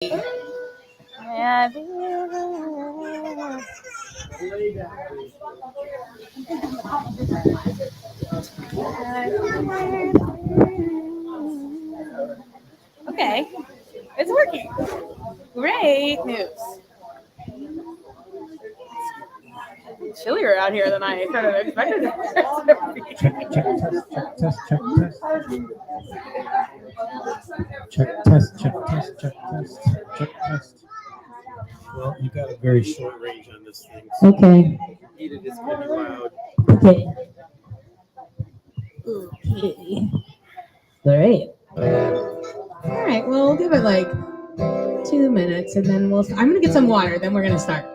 Okay, it's working. Great news. It's chillier out here than I kind of expected it to be. Check, test. Well, you got a very short range on this thing. So Okay. heated is going to be loud. Okay. Okay. Great. All right. Well, we'll give it like 2 minutes, and then I'm gonna get some water. Then we're gonna start.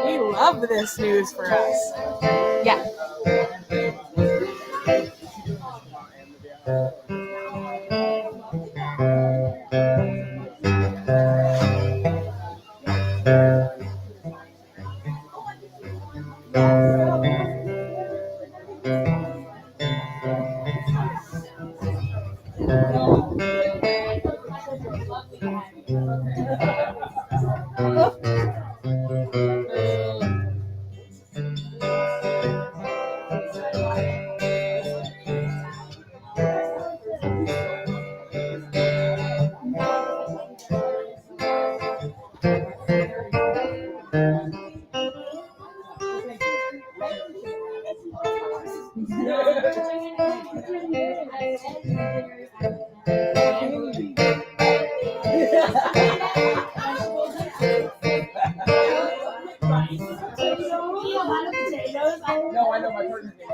We love this news for us. Yeah. No, I know my partner's name.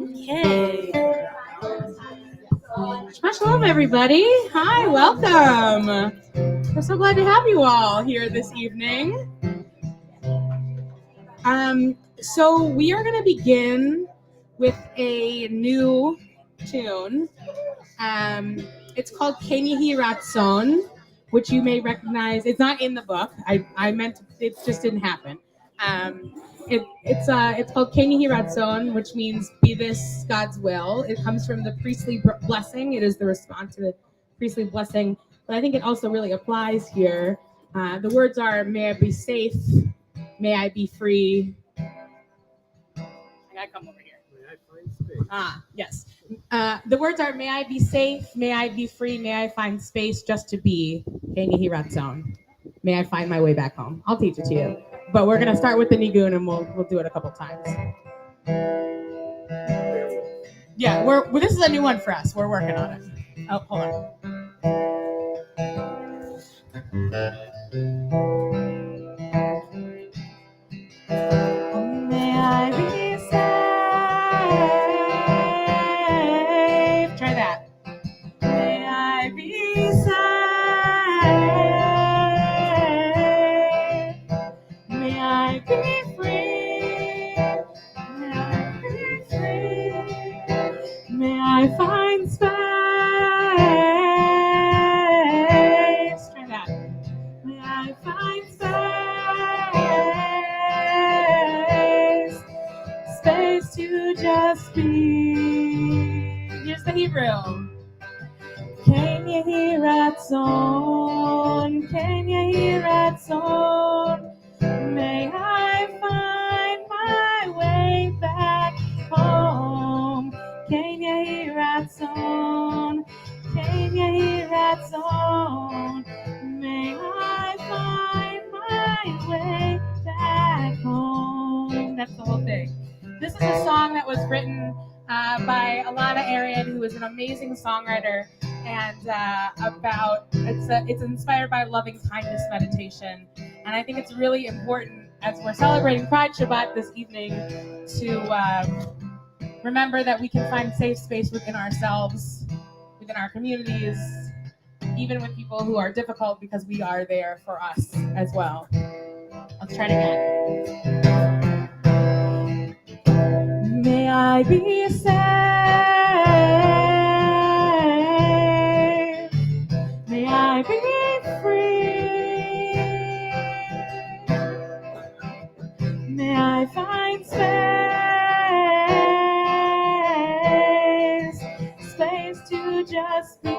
Okay. Much love, everybody. Hi, welcome. We're so glad to have you all here this evening. So we are going to begin with a new tune. It's called Kenyihi Ratson, which you may recognize. It's not in the book. I meant it just didn't happen. It's called Kenyihi Ratson, which means "Be this God's will." It comes from the priestly blessing. It is the response to the priestly blessing, but I think it also really applies here. The words are, "May I be safe, may I be free." I gotta come over here. May I find space? Yes. The words are, "May I be safe, may I be free, may I find space just to be Kenyihi Ratson. May I find my way back home." I'll teach it to you. But we're gonna start with the nigun and we'll do it a couple times. Yeah, this is a new one for us. We're working on it. Oh, hold on. May I be safe. Try that. May I be safe. May I be free. May I be free. May I find space. Try that. May I find space. speak. Here's the Hebrew. Ken yehi ratzon, ken yehi ratzon. May I find my way back home. Ken yehi ratzon, ken yehi ratzon. May I find my way back home. That's the whole thing. This is a song that was written by Alana Arian, who is an amazing songwriter, and it's inspired by loving kindness meditation. And I think it's really important as we're celebrating Pride Shabbat this evening to remember that we can find safe space within ourselves, within our communities, even with people who are difficult, because we are there for us as well. Let's try it again. May I be safe. May I be free. May I find space to just be.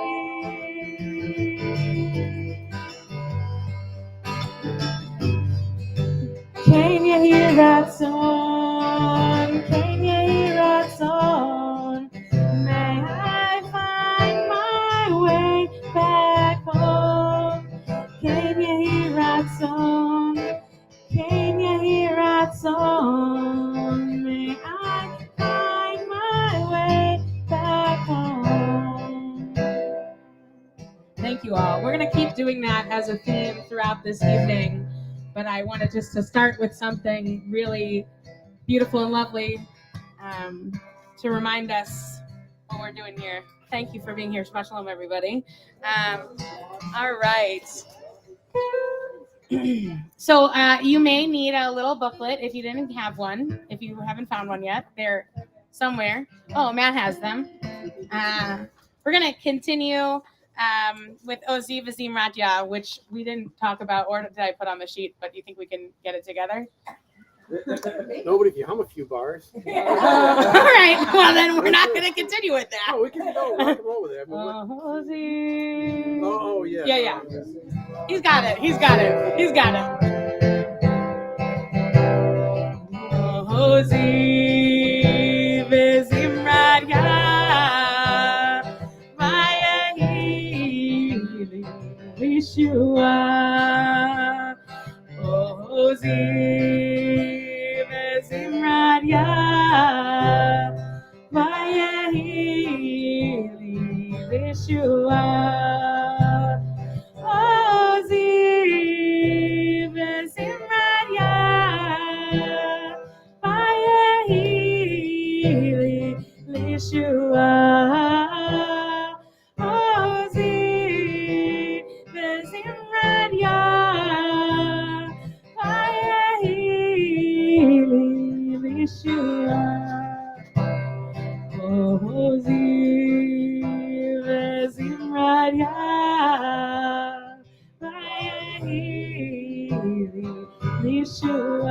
Can you hear that song? Can you hear that song? May I find my way back home? Can you hear that song? Can you hear that song? May I find my way back home? Thank you all. We're going to keep doing that as a theme throughout this evening. But I wanted just to start with something really beautiful and lovely to remind us what we're doing here. Thank you for being here. Shabbat shalom, everybody. All right. So you may need a little booklet if you didn't have one. If you haven't found one yet, they're somewhere. Oh, Matt has them. We're going to continue with Ozi Vazim Radya, which we didn't talk about, or did I put on the sheet, but do you think we can get it together? Nobody can hum a few bars. All right, well then we're not going to continue with that. Oh, we can go. Rock and roll with it. Ozi. Oh, yeah. Yeah. He's got it. Ozi Vazim Radya. Yeshua, Ozi Vazim Radya, Vayahili Yeshua, Ozi Vazim Radya, Vayahili Yeshua.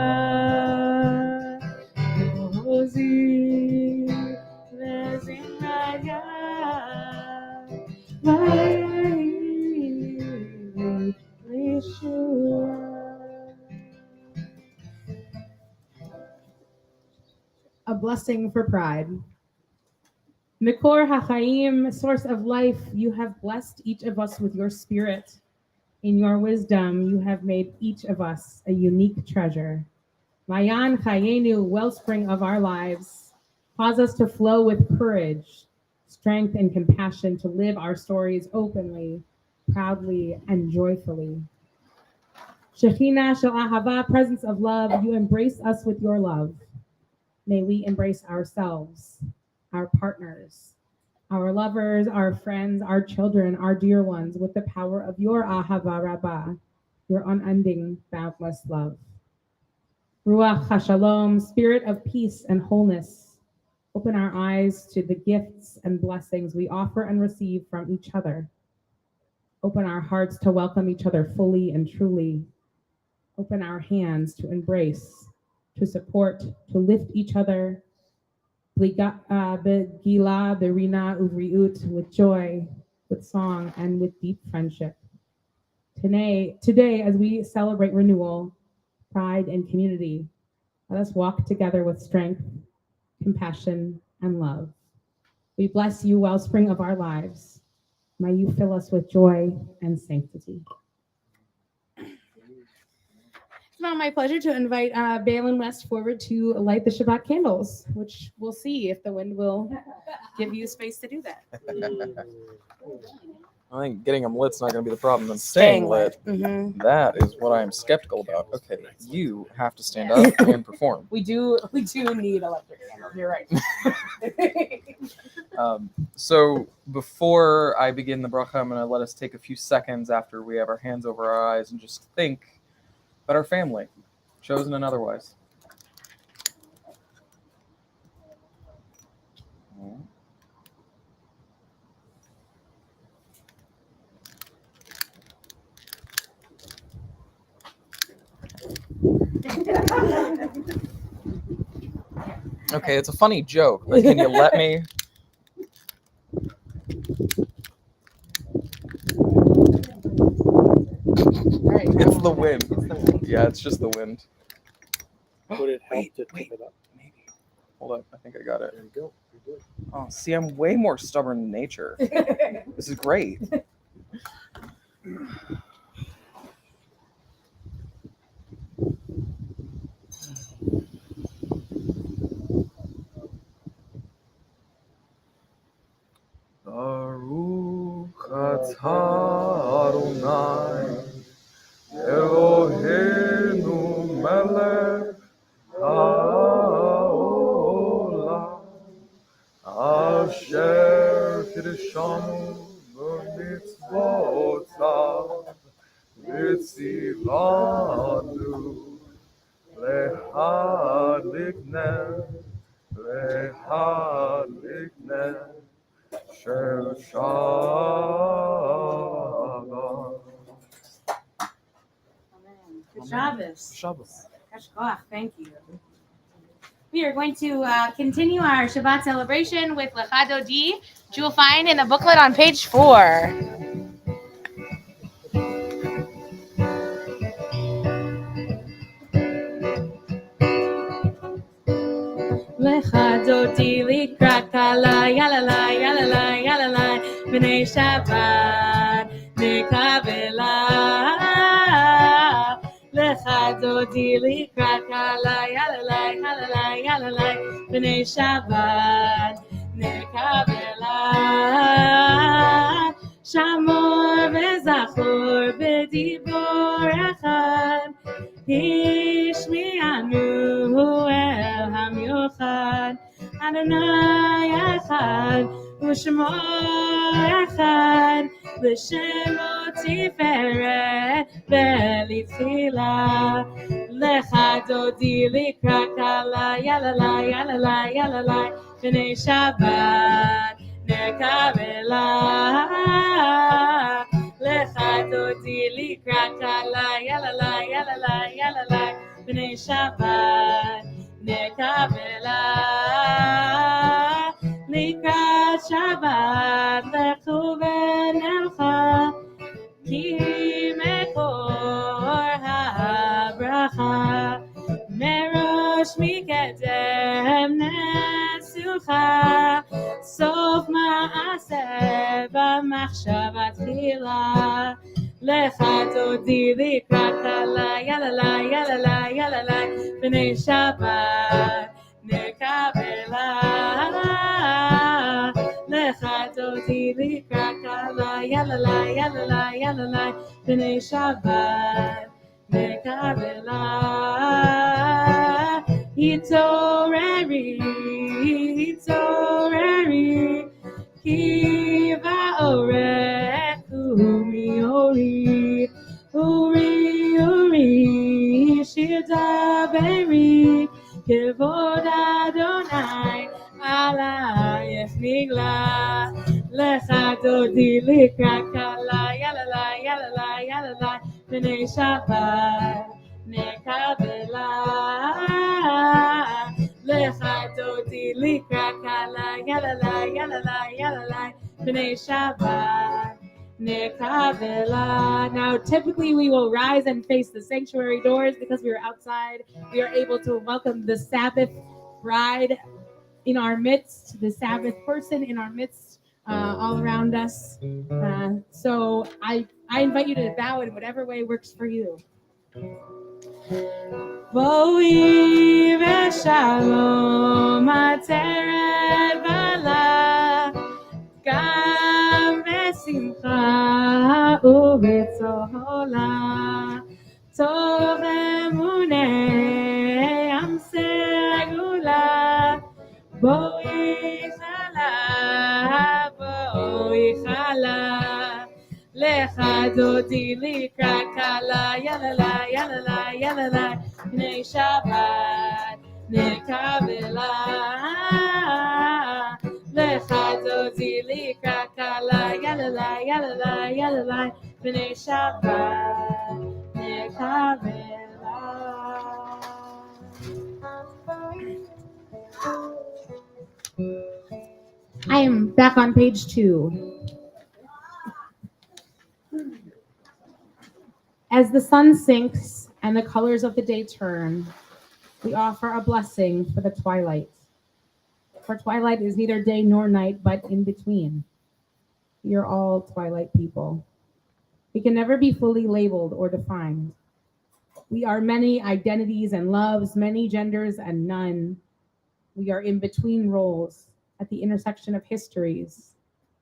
A blessing for pride. Mikor HaChaim, source of life, you have blessed each of us with your spirit. In your wisdom, you have made each of us a unique treasure. Mayan Chayenu, wellspring of our lives, cause us to flow with courage, strength, and compassion to live our stories openly, proudly, and joyfully. Shekhinah Shel Ahava, presence of love, you embrace us with your love. May we embrace ourselves, our partners, our lovers, our friends, our children, our dear ones, with the power of your Ahava Rabbah, your unending, boundless love. Ruach HaShalom, spirit of peace and wholeness, open our eyes to the gifts and blessings we offer and receive from each other. Open our hearts to welcome each other fully and truly. Open our hands to embrace, to support, to lift each other, Begila, berina, uvriut, with joy, with song, and with deep friendship. Today, as we celebrate renewal, pride, and community, let us walk together with strength, compassion, and love. We bless you, wellspring of our lives. May you fill us with joy and sanctity. It's now my pleasure to invite Balin West forward to light the Shabbat candles, which we'll see if the wind will give you space to do that. I think getting them lit's not going to be the problem. Then staying lit, that is what I am skeptical about. Okay, you have to stand up and perform. We do need electric candles. You're right. So before I begin the bracha, I'm going to let us take a few seconds after we have our hands over our eyes and just think about our family, chosen and otherwise. Okay, it's a funny joke, but can you let me? It's the wind. Yeah, it's just the wind. Would it help to wait, tip it up? maybe. Hold up, I think I got it. There you go. You're good. Oh, see, I'm way more stubborn in nature. This is great. Baruch atah Adonai Eloheinu melech haolam asher kiddushanu b'mitzvotav v'tzivanu lehadlik neh shel Shabbat. Good Shabbos. Shabbos. Kashkoach, thank you. We are going to continue our Shabbat celebration with Lecha Dodi, which you will find in the booklet on page 4. Lecha dodi likrat kala, yalala, yalala, yalala, b'nei Shabbat nekabela. Lecha dodi likrat kala, yalala, yalala, yalala, b'nei Shabbat nekabela. Shamor v'zachor b'dibor echad, Ishmi'anu el hamiyochad, Adonai echad, U'shemo echad, L'shemo tiferet v'litchila. Lecha dodi likrat kala, yalala, yalala, yalala, b'nei Shabbat nekabela. Lecha dodi likrat kala, yalala, yalala, yalala, b'nei Shabbat nekabela. Likrat Shabbat lechu v'nelcha, ki mekor habracha, merosh mikedem nesucha, sof ma'aseh b'machshava tchila. Lecha dodi likrat kala, yalala, yalala, yalala, b'nei Shabbat nekabela. Lecha dodi likrat kala, yalala, yalala, yalala, b'nei Shabbat nekabela. Hitoreri, hitoreri, ki va'orech uri, uri, uri, uri, shir daberi, kevod Adonai alayech nigla. Lecha dodi likrat kala, yalala, yalala, yalala, b'nei Shabbat nekabela. Lecha dodi likra kala yalala yalala yalala b'nei Shabbat nekavela. Now, typically we will rise and face the sanctuary doors because we are outside. We are able to welcome the Sabbath bride in our midst, the Sabbath person in our midst, all around us. So I invite you to bow in whatever way works for you. Boi v'shalom ateret bala gam v'simcha u'b'tzola tov emunei am segula boi chala lecha dodi likra kala yalala yalala yalala b'nei Shabbat nekavela lecha dodi likra kala yalala yalala yalala b'nei Shabbat nekavela. I am back on page 2. As the sun sinks and the colors of the day turn, we offer a blessing for the twilight. For twilight is neither day nor night, but in between. We are all twilight people. We can never be fully labeled or defined. We are many identities and loves, many genders and none. We are in between roles, at the intersection of histories,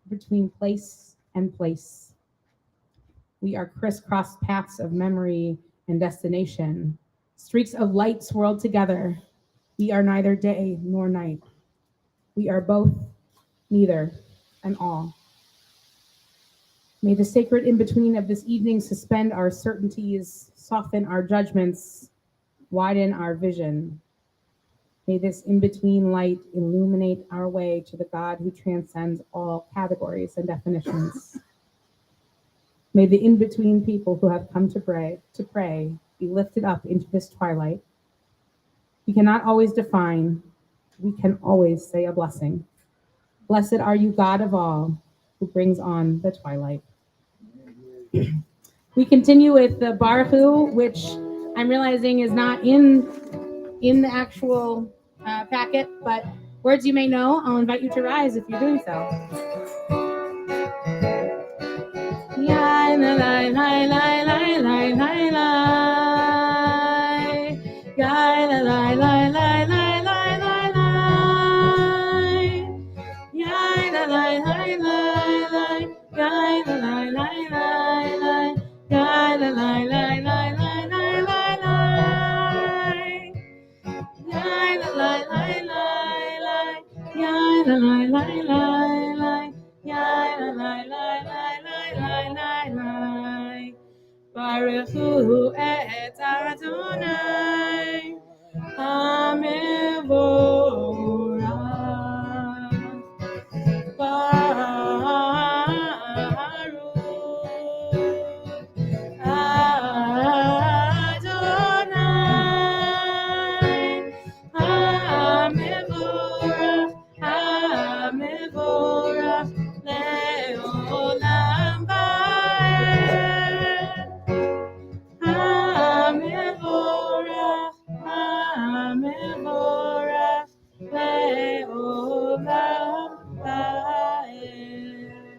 between place and place. We are crisscrossed paths of memory and destination, streaks of light swirled together. We are neither day nor night. We are both, neither, and all. May the sacred in-between of this evening suspend our certainties, soften our judgments, widen our vision. May this in-between light illuminate our way to the God who transcends all categories and definitions. May the in-between people who have come to pray be lifted up into this twilight. We cannot always define, we can always say a blessing. Blessed are you, God of all, who brings on the twilight. We continue with the Baruch Hu, which I'm realizing is not in the actual packet, but words you may know. I'll invite you to rise if you're doing so. Baruch Hu et Adonai HaMevorach Baruch Adonai HaMevorach HaMevorach Le'olam Va'ed HaMevorach HaMevorach Le'olam Va'ed.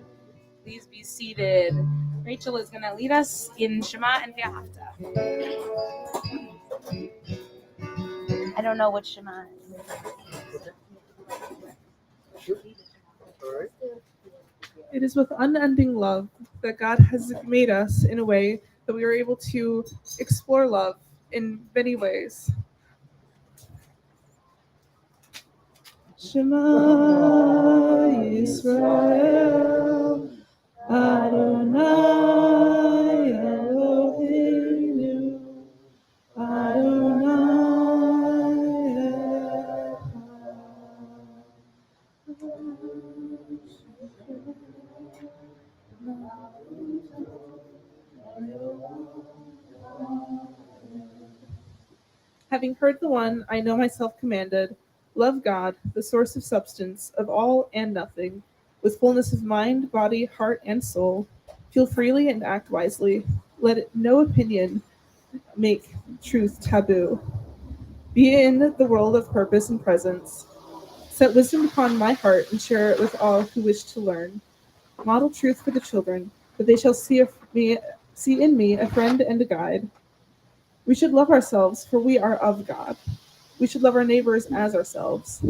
Please be seated. Rachel is going to lead us in Shema and V'ahavta. I don't know what Shema is. It is with unending love that God has made us in a way that we are able to explore love in many ways. Shema Yisrael Adonai Eloheinu Adonai Having heard the one, I know myself commanded, Love God, the source of substance, of all and nothing, with fullness of mind, body, heart, and soul. Feel freely and act wisely. No opinion make truth taboo. Be in the world of purpose and presence. Set wisdom upon my heart and share it with all who wish to learn. Model truth for the children, that they shall see in me a friend and a guide. We should love ourselves, for we are of God. We should love our neighbors as ourselves.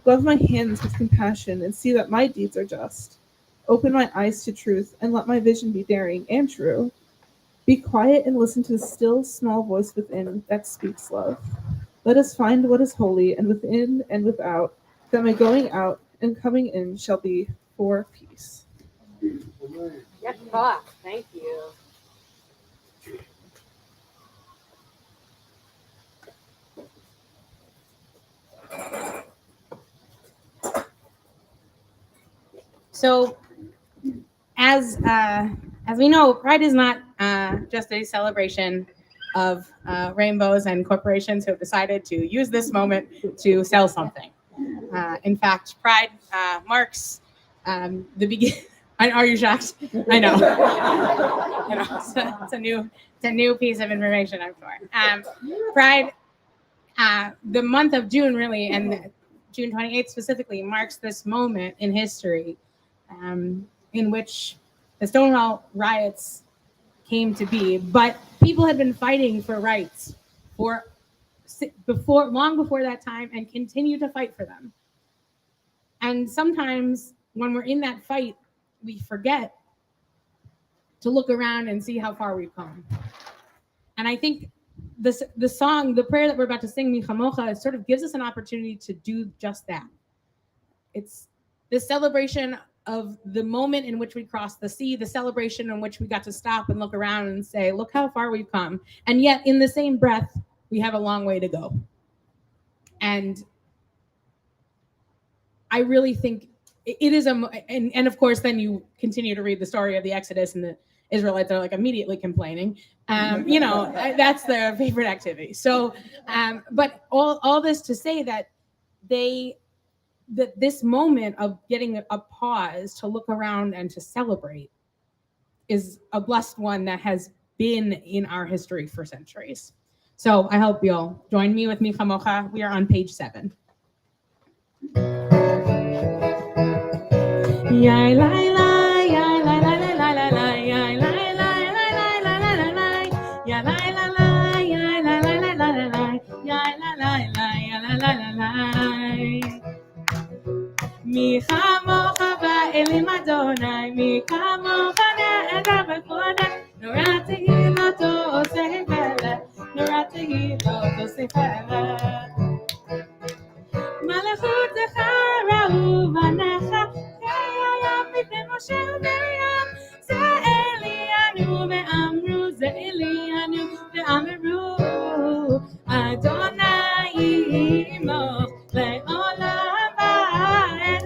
Glove my hands with compassion and see that my deeds are just. Open my eyes to truth and let my vision be daring and true. Be quiet and listen to the still, small voice within that speaks love. Let us find what is holy and within and without, that my going out and coming in shall be for peace. Yes, boss. Thank you. So, as we know, Pride is not just a celebration of rainbows and corporations who have decided to use this moment to sell something. In fact, Pride marks the beginning. Are you shocked? I know. You know, it's a new piece of information, I'm sure. Pride, the month of June, really, and June 28th specifically, marks this moment in history in which the Stonewall riots came to be. But people had been fighting for rights long before that time, and continue to fight for them. And sometimes when we're in that fight, we forget to look around and see how far we've come. And I think the song, the prayer that we're about to sing, Mi Chamocha, sort of gives us an opportunity to do just that. It's this celebration of the moment in which we crossed the sea, the celebration in which we got to stop and look around and say, look how far we've come. And yet, in the same breath, we have a long way to go. And I really think it is and of course, then you continue to read the story of the Exodus, and the Israelites are like immediately complaining. That's their favorite activity. So, but all this to say that this moment of getting a pause to look around and to celebrate is a blessed one that has been in our history for centuries. So I hope you'll join me with Mi Chamocha. We are on page 7. מי כמוך באלים אדוני, מי כמוך נעדר בכבודך, נורא תהילתו עושה פלא, נורא תהילתו עושה פלא. מלכותך ראו בניך, כהים מפני משה ומרים, זה אלינו ואמרו, זה אלינו ואמרו, אדוני עמך לעולם ועד,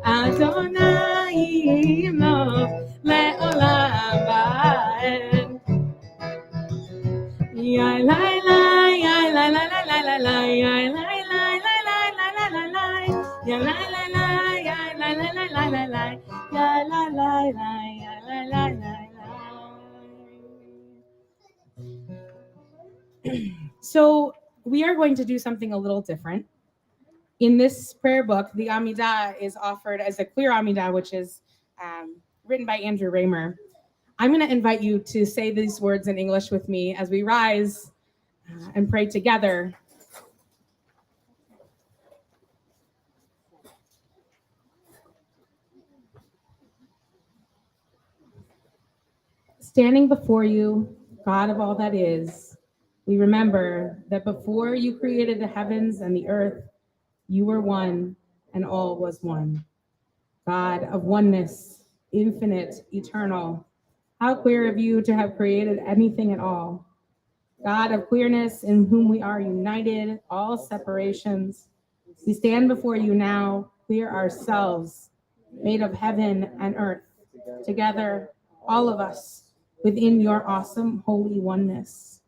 אדוני עמך לעולם ועד. יא לילה, יא לילה, לילה, לילה, יא לילה, יא la la la, ya la la la la la la, ya la la la, ya la la la la. So we are going to do something a little different. In this prayer book, the Amidah is offered as a clear Amidah, which is written by Andrew Raymer. I'm going to invite you to say these words in English with me as we rise and pray together. Standing before you, God of all that is, we remember that before you created the heavens and the earth, you were one and all was one. God of oneness, infinite, eternal, how queer of you to have created anything at all. God of queerness, in whom we are united, all separations. We stand before you now, clear ourselves, made of heaven and earth, together, all of us, within your awesome holy oneness.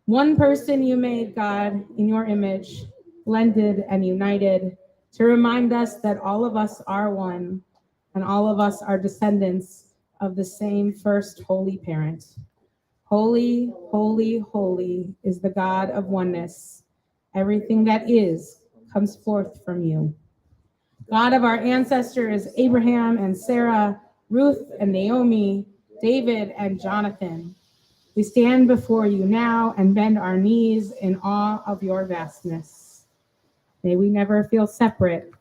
One person you made, God, in your image, blended and united, to remind us that all of us are one and all of us are descendants of the same first holy parent. Holy, holy, holy is the God of oneness. Everything that is comes forth from you. God of our ancestors, Abraham and Sarah, Ruth and Naomi, David and Jonathan, we stand before you now and bend our knees in awe of your vastness. May we never feel separate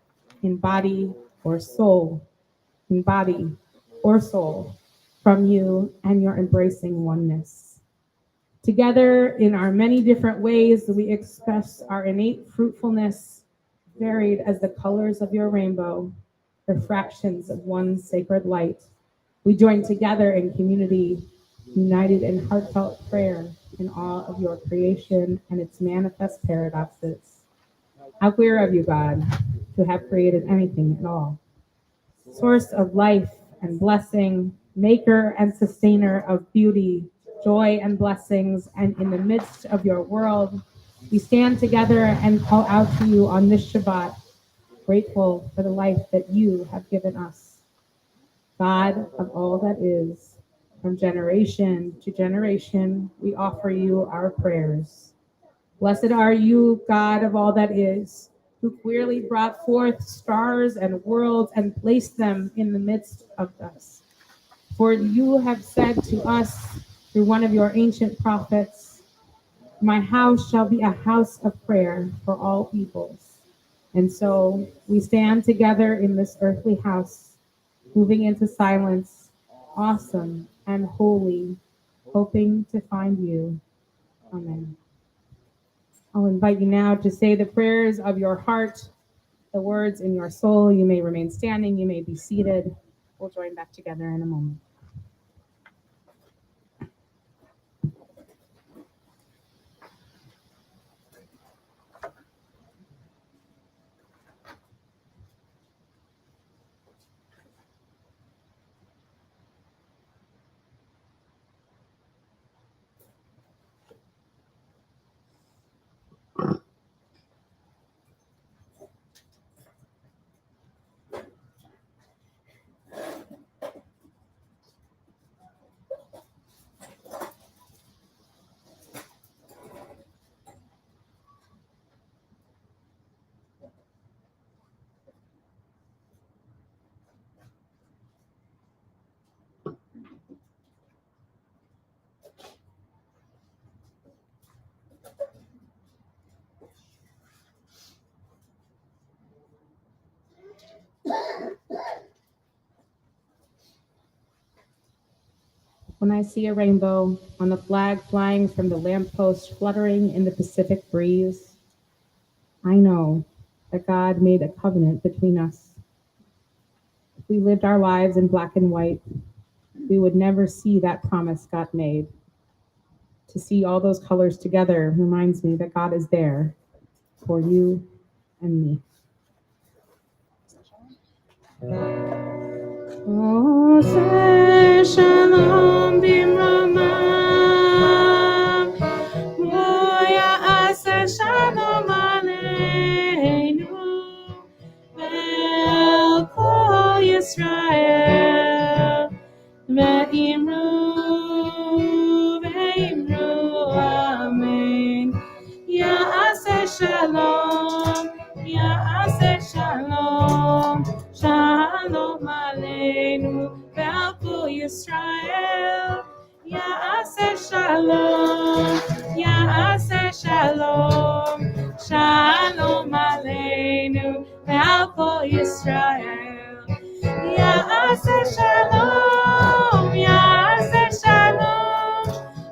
in body or soul, in body or soul, from you and your embracing oneness. Together in our many different ways, we express our innate fruitfulness, varied as the colors of your rainbow, refractions of one sacred light. We join together in community, united in heartfelt prayer in awe of your creation and its manifest paradoxes. How queer of you, God, to have created anything at all. Source of life and blessing, maker and sustainer of beauty, joy and blessings, and in the midst of your world, we stand together and call out to you on this Shabbat, grateful for the life that you have given us. God of all that is, from generation to generation, we offer you our prayers. Blessed are you, God of all that is, who clearly brought forth stars and worlds and placed them in the midst of us. For you have said to us through one of your ancient prophets, my house shall be a house of prayer for all peoples. And so we stand together in this earthly house, moving into silence, awesome and holy, hoping to find you. Amen. I'll invite you now to say the prayers of your heart, the words in your soul. You may remain standing, you may be seated. We'll join back together in a moment. When I see a rainbow on the flag flying from the lamppost fluttering in the Pacific breeze, I know that God made a covenant between us. If we lived our lives in black and white, we would never see that promise God made. To see all those colors together reminds me that God is there for you and me. Oh, say shalom bimrama, moya ase shalom aleinu, vel kol Yisrael, ve'imru amen. Ya'aseh shalom, ya'aseh shalom, shalom aleinu, ve'al kol Yisrael. Ya'aseh shalom, ya'aseh shalom, shalom aleinu, ve'al kol Yisrael. Ya'aseh shalom, ya'aseh shalom,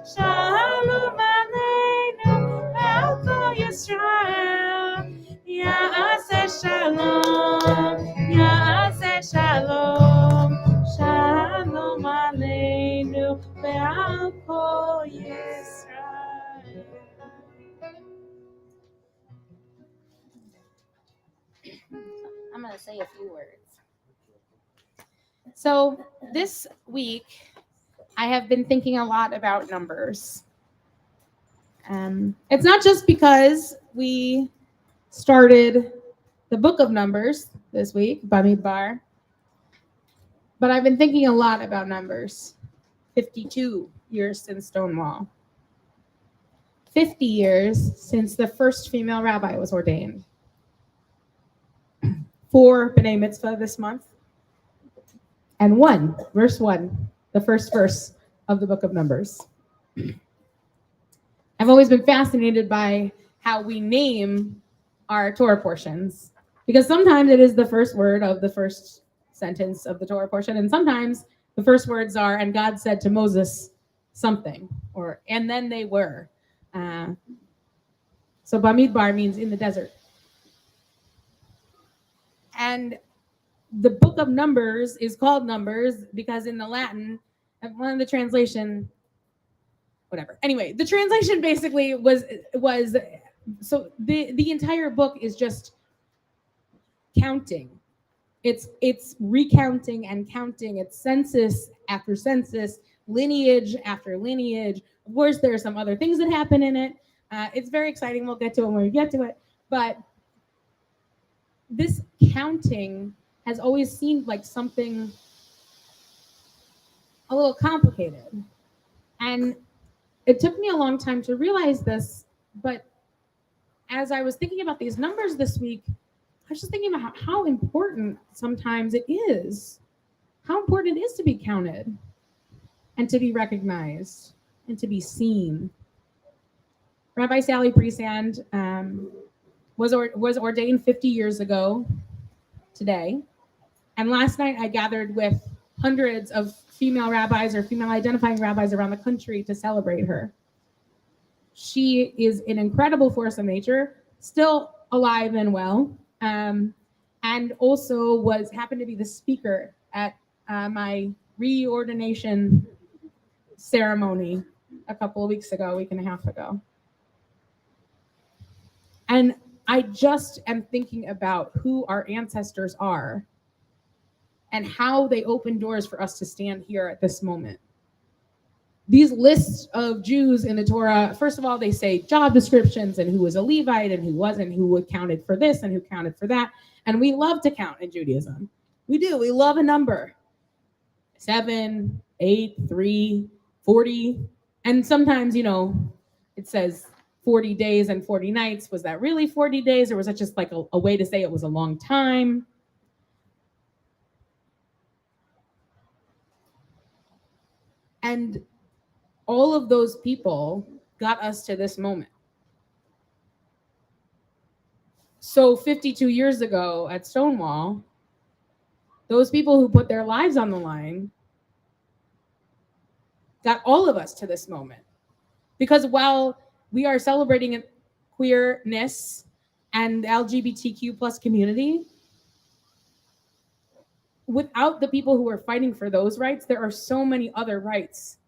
shalom aleinu, ve'al kol Yisrael. Ya'aseh shalom, ya'aseh shalom, shalom aleinu, ve'al kol Yisrael. I'm going to say a few words. So this week, I have been thinking a lot about numbers. It's not just because we started the book of Numbers this week, Bamidbar. But I've been thinking a lot about Numbers. 52 years since Stonewall. 50 years since the first female rabbi was ordained. 4 B'nai Mitzvah this month. And 1, verse 1, the first verse of the book of Numbers. I've always been fascinated by how we name our Torah portions, because sometimes it is the first word of the first sentence of the Torah portion, and sometimes the first words are, and God said to Moses something, or, and then they were. So Bamidbar means in the desert. And the book of Numbers is called Numbers because in the Latin, one of the translation, whatever. Anyway, the translation basically was so the entire book is just counting. It's recounting and counting. It's census after census, lineage after lineage. Of course, there are some other things that happen in it. It's very exciting. We'll get to it when we get to it. But this counting has always seemed like something a little complicated. And it took me a long time to realize this, but as I was thinking about these numbers this week, I was just thinking about how important sometimes it is, how important it is to be counted and to be recognized and to be seen. Rabbi Sally Priesand was ordained 50 years ago today. And last night I gathered with hundreds of female rabbis or female identifying rabbis around the country to celebrate her. She is an incredible force of nature, still alive and well, and also happened to be the speaker at my reordination ceremony a couple of weeks ago, a week and a half ago. And I just am thinking about who our ancestors are and how they open doors for us to stand here at this moment. These lists of Jews in the Torah, first of all, they say job descriptions and who was a Levite and who wasn't, who counted for this and who counted for that. And we love to count in Judaism. We do. We love a number. 7, 8, 3, 40. And sometimes, it says 40 days and 40 nights. Was that really 40 days, or was that just like a way to say it was a long time? And all of those people got us to this moment. So 52 years ago at Stonewall, those people who put their lives on the line got all of us to this moment. Because while we are celebrating queerness and the LGBTQ plus community, without the people who are fighting for those rights, there are so many other rights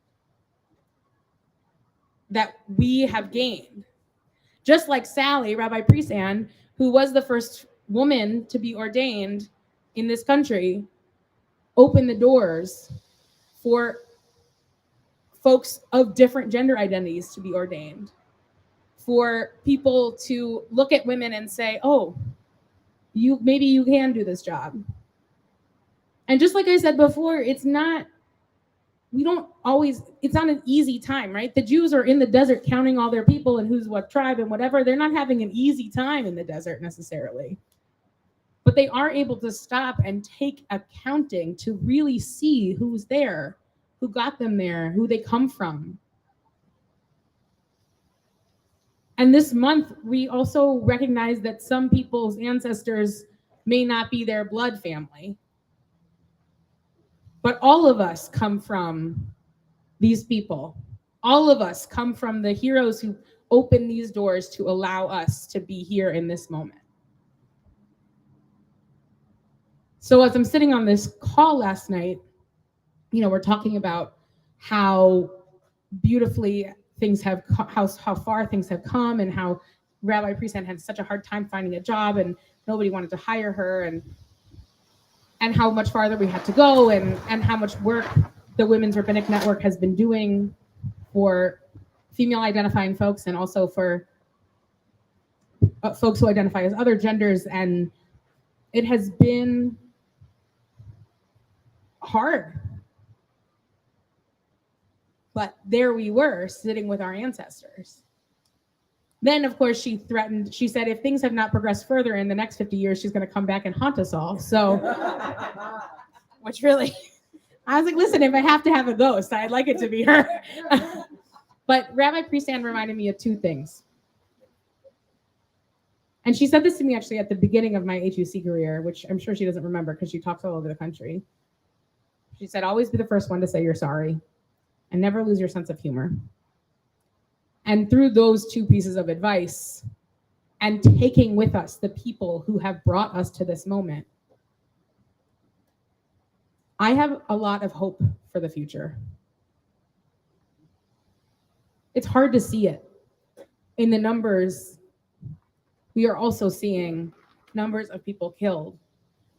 that we have gained. Just like Sally, Rabbi Priesand, who was the first woman to be ordained in this country, opened the doors for folks of different gender identities to be ordained, for people to look at women and say, oh, maybe you can do this job. And just like I said before, it's not an easy time, right? The Jews are in the desert counting all their people and who's what tribe and whatever. They're not having an easy time in the desert necessarily. But they are able to stop and take accounting to really see who's there, who got them there, who they come from. And this month, we also recognize that some people's ancestors may not be their blood family. But all of us come from these people. All of us come from the heroes who opened these doors to allow us to be here in this moment. So as I'm sitting on this call last night, we're talking about how beautifully things have, how far things have come, and how Rabbi Priesand had such a hard time finding a job and nobody wanted to hire her, and how much farther we had to go, and how much work the Women's Rabbinic Network has been doing for female identifying folks and also for folks who identify as other genders, and it has been hard. But there we were, sitting with our ancestors. Then, of course, she threatened, she said, if things have not progressed further in the next 50 years, she's going to come back and haunt us all. So, which really, I was like, listen, if I have to have a ghost, I'd like it to be her. But Rabbi Priestan reminded me of two things. And she said this to me actually at the beginning of my HUC career, which I'm sure she doesn't remember because she talks all over the country. She said, always be the first one to say you're sorry and never lose your sense of humor. And through those two pieces of advice and taking with us the people who have brought us to this moment, I have a lot of hope for the future. It's hard to see it. In the numbers, we are also seeing numbers of people killed,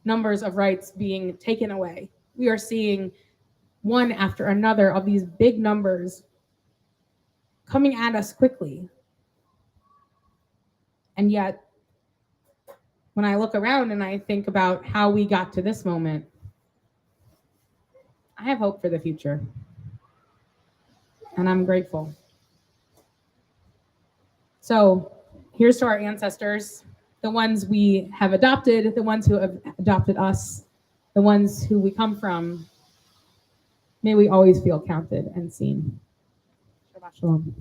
numbers of rights being taken away. We are seeing one after another of these big numbers coming at us quickly. And yet, when I look around and I think about how we got to this moment, I have hope for the future. And I'm grateful. So here's to our ancestors, the ones we have adopted, the ones who have adopted us, the ones who we come from. May we always feel counted and seen. Shabbat shalom.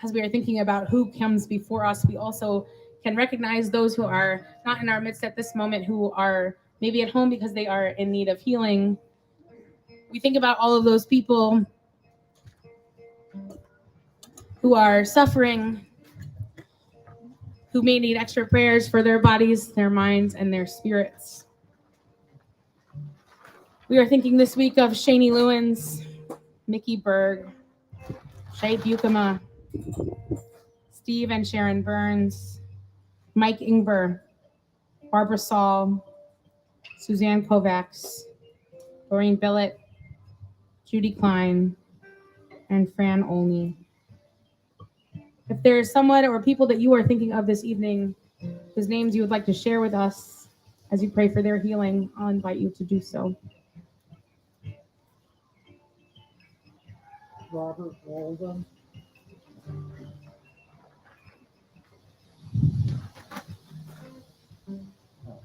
As we are thinking about who comes before us, we also can recognize those who are not in our midst at this moment, who are maybe at home because they are in need of healing. We think about all of those people who are suffering, who may need extra prayers for their bodies, their minds, and their spirits. We are thinking this week of Shani Lewins, Mickey Berg, Shay Bukema, Steve and Sharon Burns, Mike Ingber, Barbara Saul, Suzanne Kovacs, Doreen Billett, Judy Klein, and Fran Olney. If there is someone or people that you are thinking of this evening whose names you would like to share with us as you pray for their healing, I'll invite you to do so. Robert Walden.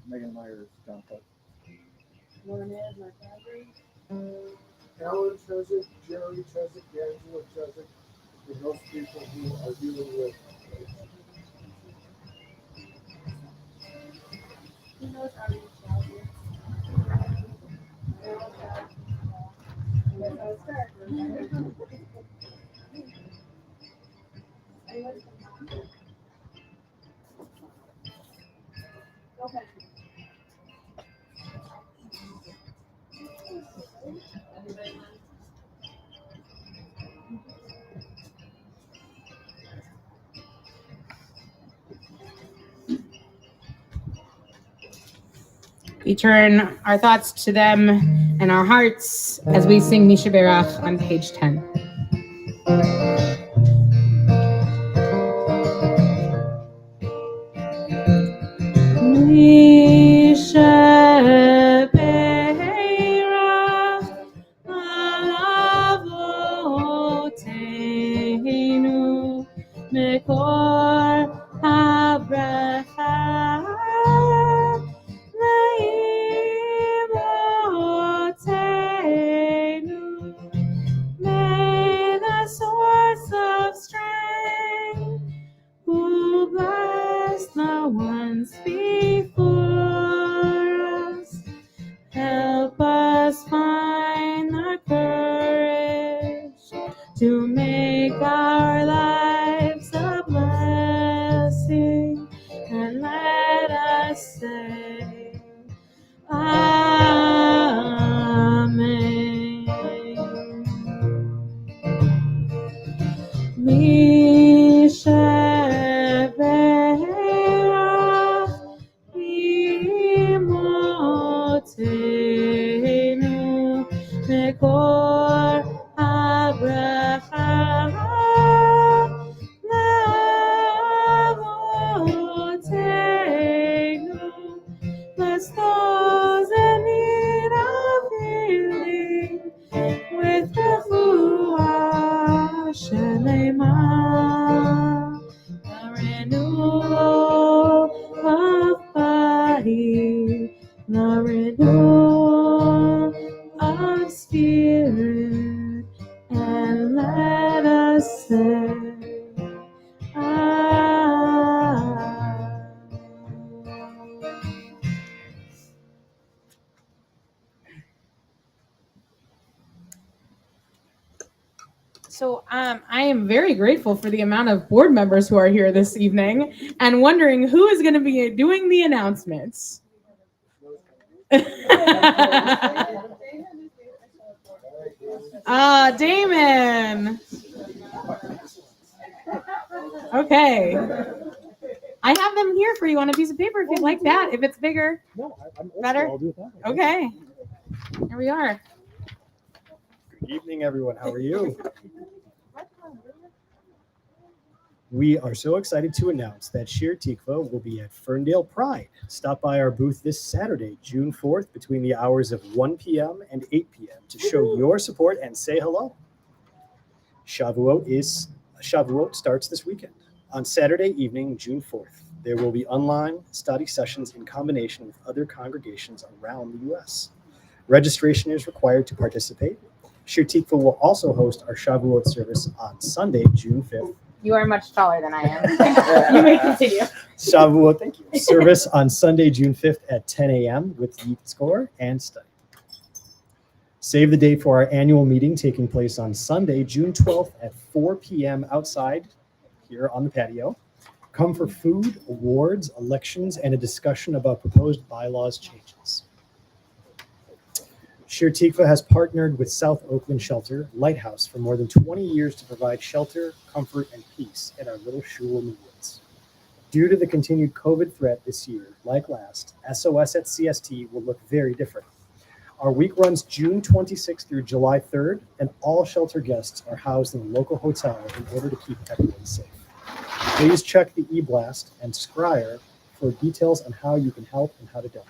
Megan Myers, John Cook. Alan Cheswick, Jerry Cheswick, Angela Cheswick, and those people who are dealing with. We turn our thoughts to them and our hearts as we sing Misha Berach on page 10. Misha Berach Avotenu Mekor HaBracha May the source of strength who bless the ones before bless those in need of healing with the Ruach Shelema, the renewal of body, the renewal of spirit, and let us say, So I am very grateful for the amount of board members who are here this evening and wondering who is going to be doing the announcements. Damon. Okay. I have them here for you on a piece of paper if you'd like that, if it's bigger. No, I'm Better? I'll do it that way. Okay. Here we are. Good evening, everyone. How are you? We are so excited to announce that Shir Tikva will be at Ferndale Pride. Stop by our booth this Saturday, June 4th, between the hours of 1 p.m. and 8 p.m. to show your support and say hello. Shavuot starts this weekend. On Saturday evening, June 4th, there will be online study sessions in combination with other congregations around the U.S. Registration is required to participate. Shir Tikva will also host our Shavuot service on Sunday, June 5th. You are much taller than I am. You may continue. Shavuot, thank you. Service on Sunday, June 5th at 10 a.m. with Youth Score and study. Save the date for our annual meeting taking place on Sunday, June 12th at 4 p.m. outside here on the patio. Come for food, awards, elections, and a discussion about proposed bylaws changes. Shir Tikva has partnered with South Oakland Shelter Lighthouse for more than 20 years to provide shelter, comfort, and peace in our little shul in the woods. Due to the continued COVID threat this year, like last, SOS at CST will look very different. Our week runs June 26th through July 3rd, and all shelter guests are housed in a local hotel in order to keep everyone safe. Please check the e-blast and Scryer for details on how you can help and how to donate.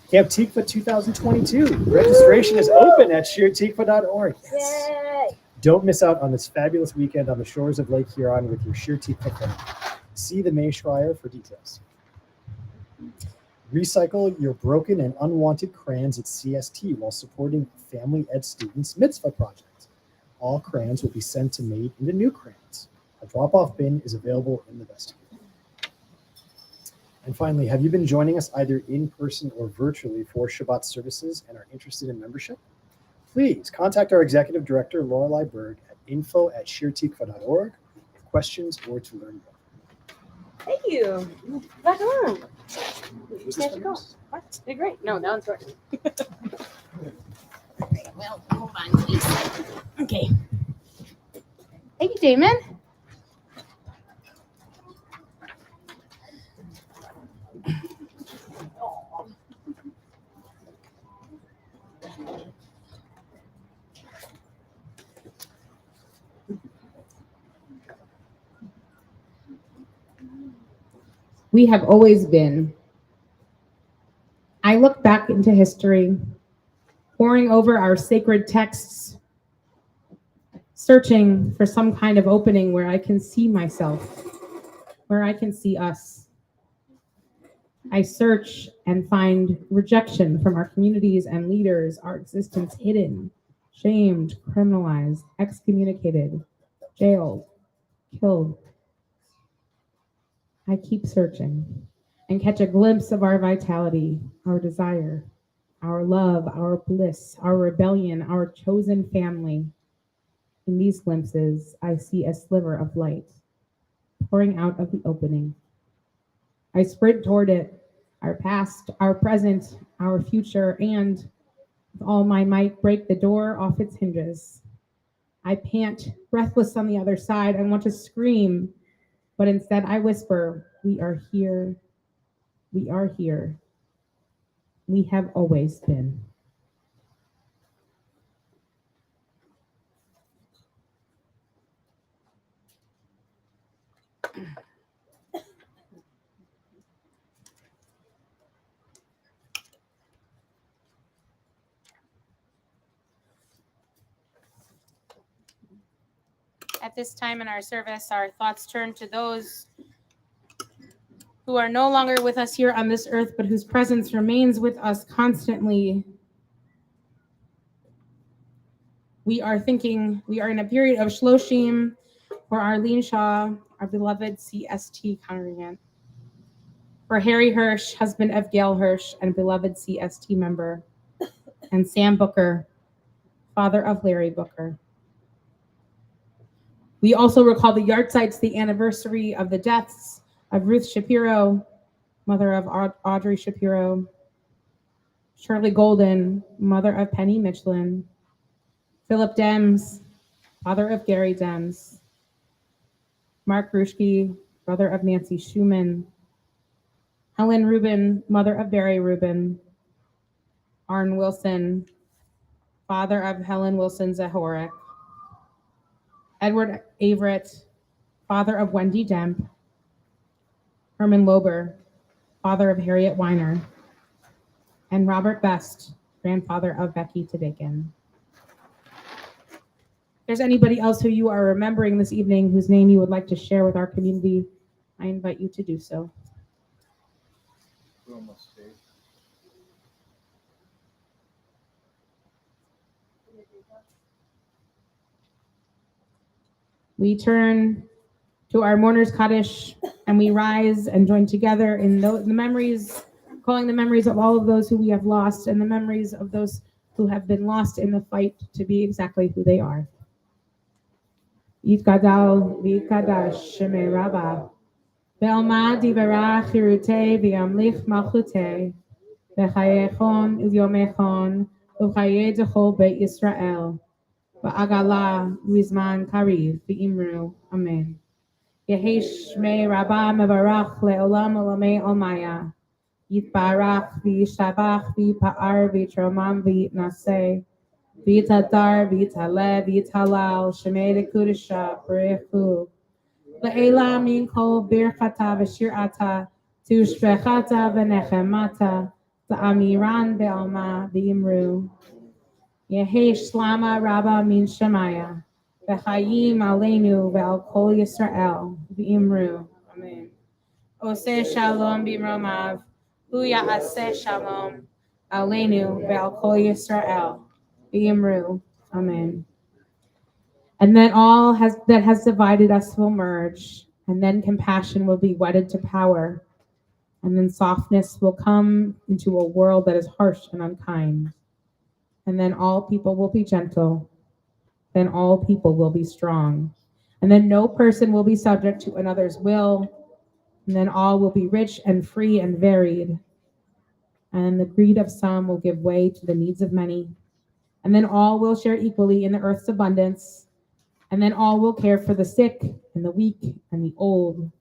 Camp Tikva 2022. Registration is open at shirtikva.org. Yes. Yay. Don't miss out on this fabulous weekend on the shores of Lake Huron with your Shir Tikva family. See the May Schreier for details. Recycle your broken and unwanted crayons at CST while supporting Family Ed Students' Mitzvah project. All crayons will be sent to made into new crayons. A drop-off bin is available in the vestibule. And finally, have you been joining us either in person or virtually for Shabbat services and are interested in membership? Please contact our executive director, Lorelei Berg, at info@shirtikva.org with questions or to learn more. Thank you. Back on. Was Yeah, this go. one? What? They're great. No, that one's yours. Well, hold on, please. Okay. Thank you, Damon. We have always been. I look back into history, poring over our sacred texts, searching for some kind of opening where I can see myself, where I can see us. I search and find rejection from our communities and leaders, our existence hidden, shamed, criminalized, excommunicated, jailed, killed. I keep searching and catch a glimpse of our vitality, our desire, our love, our bliss, our rebellion, our chosen family. In these glimpses, I see a sliver of light pouring out of the opening. I sprint toward it, our past, our present, our future, and with all my might, break the door off its hinges. I pant, breathless on the other side. I want to scream, but instead I whisper, we are here. We are here. We have always been. At this time in our service, our thoughts turn to those who are no longer with us here on this earth, but whose presence remains with us constantly. We are in a period of Shloshim for Arlene Shaw, our beloved CST congregant. For Harry Hirsch, husband of Gail Hirsch and beloved CST member. And Sam Booker, father of Larry Booker. We also recall the yahrzeits, the anniversary of the deaths of Ruth Shapiro, mother of Audrey Shapiro, Shirley Golden, mother of Penny Michelin, Philip Dems, father of Gary Dems, Mark Grushke, brother of Nancy Schumann, Helen Rubin, mother of Barry Rubin, Arn Wilson, father of Helen Wilson Zahoric, Edward Averett, father of Wendy Demp, Herman Lober, father of Harriet Weiner, and Robert Best, grandfather of Becky Tadikin. If there's anybody else who you are remembering this evening whose name you would like to share with our community, I invite you to do so. We turn to our mourners Kaddish and we rise and join together in the memories, calling the memories of all of those who we have lost and the memories of those who have been lost in the fight to be exactly who they are. Yitgadal v'yitkadash shemei Rabbah, ve'alma divarach chirutei v'yamlich malchutei, v'chayechon u'vyomechon u'chayei dechol beit Yisrael, v'agala u'izman kariv v'imru. Amen. Yehesh shmei Rabbah mevarach le'olam olamei olmaya, yitbarach v'yishabach v'yipa'ar v'yitromam v'yitnaseh, Vitadar, Vitale, Vitalal, Shemei Kudisha, Berechu, Le'ela min kol birchata v'shirata, Tushbechata v'nechemata, Ta'amiran be'alma v'imru. Yehesh Shlama Rabba min Shemaya, V'chayim aleinu ve'al kol Yisrael, v'imru. Amen. Oseh shalom b'mromav, hu ya'aseh shalom, aleinu ve'al kol Yisrael. V'imru. Amen. And then all that has divided us will merge, and then compassion will be wedded to power, and then softness will come into a world that is harsh and unkind. And then all people will be gentle, then all people will be strong, and then no person will be subject to another's will, and then all will be rich and free and varied, and the greed of some will give way to the needs of many. And then all will share equally in the earth's abundance. And then all will care for the sick and the weak and the old.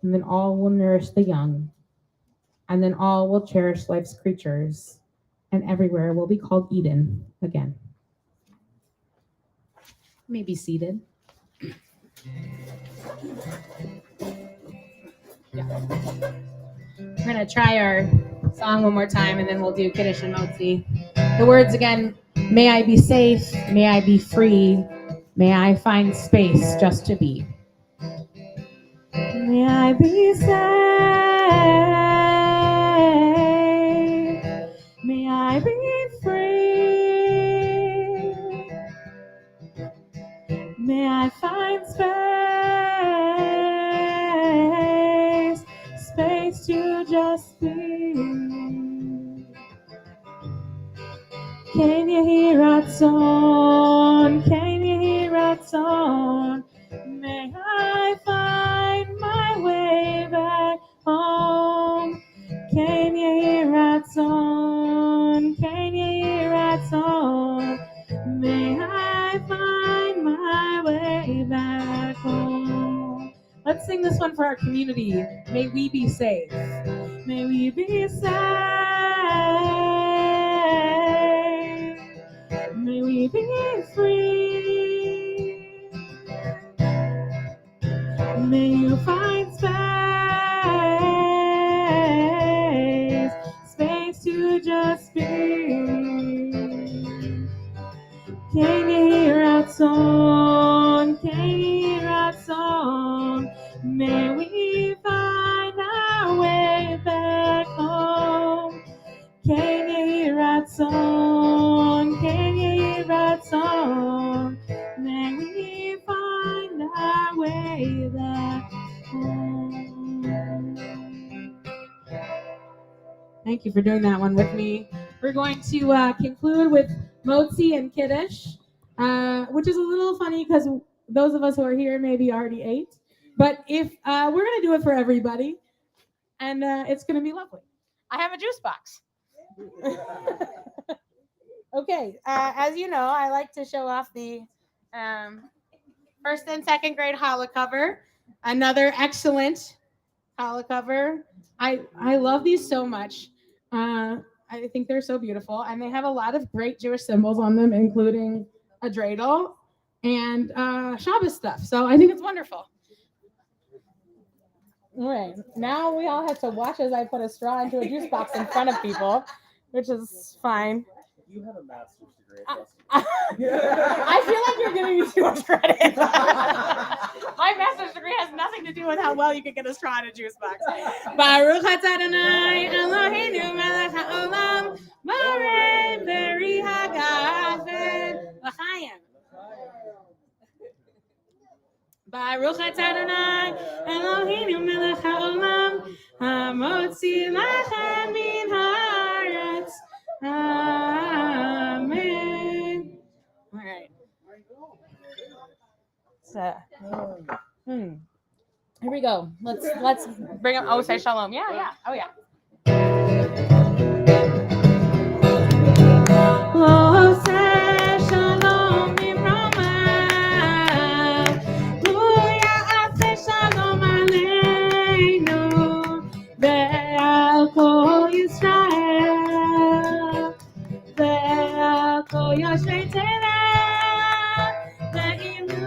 And then all will nourish the young. And then all will cherish life's creatures. And everywhere will be called Eden again. You may be seated. Yeah. We're going to try our song one more time, and then we'll do Kiddush and Motzi. The words again: may I be safe, may I be free, may I find space just to be. May I be safe, may I be free, may I find space to just be. Can you hear our song? Can you hear our song? May I find my way back home. Can you hear our song? Can you hear our song? May I find my way back home. Let's sing this one for our community. May we be safe. May we be safe. May we be free. May you find space to just be. Can you hear our song? Can you Thank you for doing that one with me. We're going to conclude with Motzi and Kiddush, which is a little funny because those of us who are here maybe already ate. But if we're going to do it for everybody, and it's going to be lovely. I have a juice box. Okay, as you know, I like to show off the first and second grade challah cover. Another excellent challah cover. I love these so much. I think they're so beautiful, and they have a lot of great Jewish symbols on them, including a dreidel and Shabbos stuff. So I think it's wonderful. All right, now we all have to watch as I put a straw into a juice box in front of people, which is fine. You have a master's degree. I feel like you're giving me too much credit. My master's degree has nothing to do with how well you can get a straw in a juice box. Baruch atah Adonai Eloheinu melech haolam borei beri hagafen l'chaim. Baruch atah Adonai Eloheinu melech haolam hamotzi lachem min haaretz. Amen. All right. So, here we go. Let's bring up. Oh, say shalom. Yeah. Oh yeah. Oh, say shalom Mibrama. Booyah, say shalom aleinu. Ve'al kol Yisrael. Ve'al kol yoshvei Torah. Ve'imru.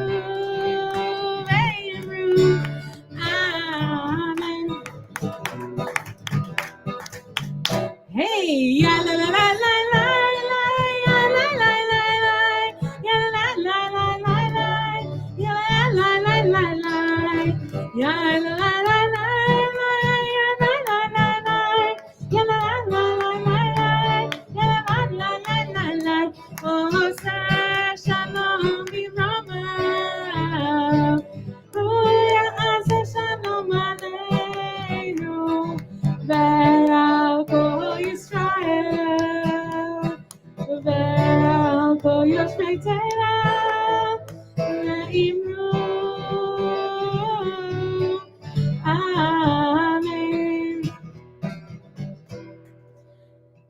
Amen. Hey, ya la la la la la la, ya la la la la, ya la la la la la, ya la la la la, ya la la la la, ya la la la la, ya la la la la, ya la la la la. Oh, say shalom Mibrama. Shalom aleinu, ve'al kol Yisrael, ve'al kol yoshvei Torah, ve'imru. Amen.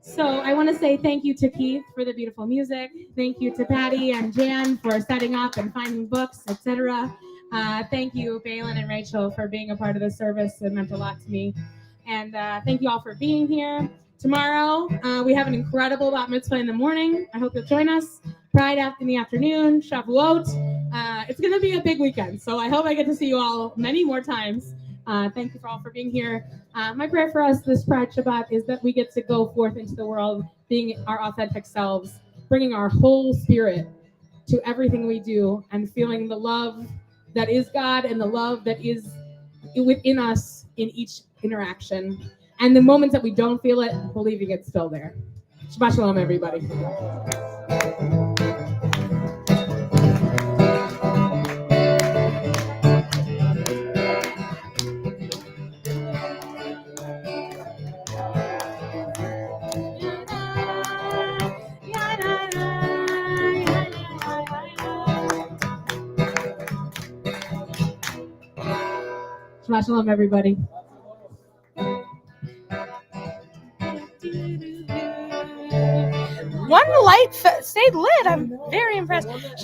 So I want to say thank you to Keith for the beautiful music. Thank you to Patty and Jan for setting up and finding books, etc. Thank you, Balin and Rachel, for being a part of the service. It meant a lot to me. And thank you all for being here. Tomorrow, we have an incredible bat mitzvah in the morning. I hope you'll join us. Pride in the afternoon, Shavuot. It's going to be a big weekend, so I hope I get to see you all many more times. Thank you all for being here. My prayer for us this Pride Shabbat is that we get to go forth into the world, being our authentic selves, bringing our whole spirit to everything we do, and feeling the love that is God and the love that is within us in each interaction. And the moments that we don't feel it, believing it's still there. Shabbat shalom, everybody. Shabbat shalom, everybody. One light stayed lit. I'm very impressed.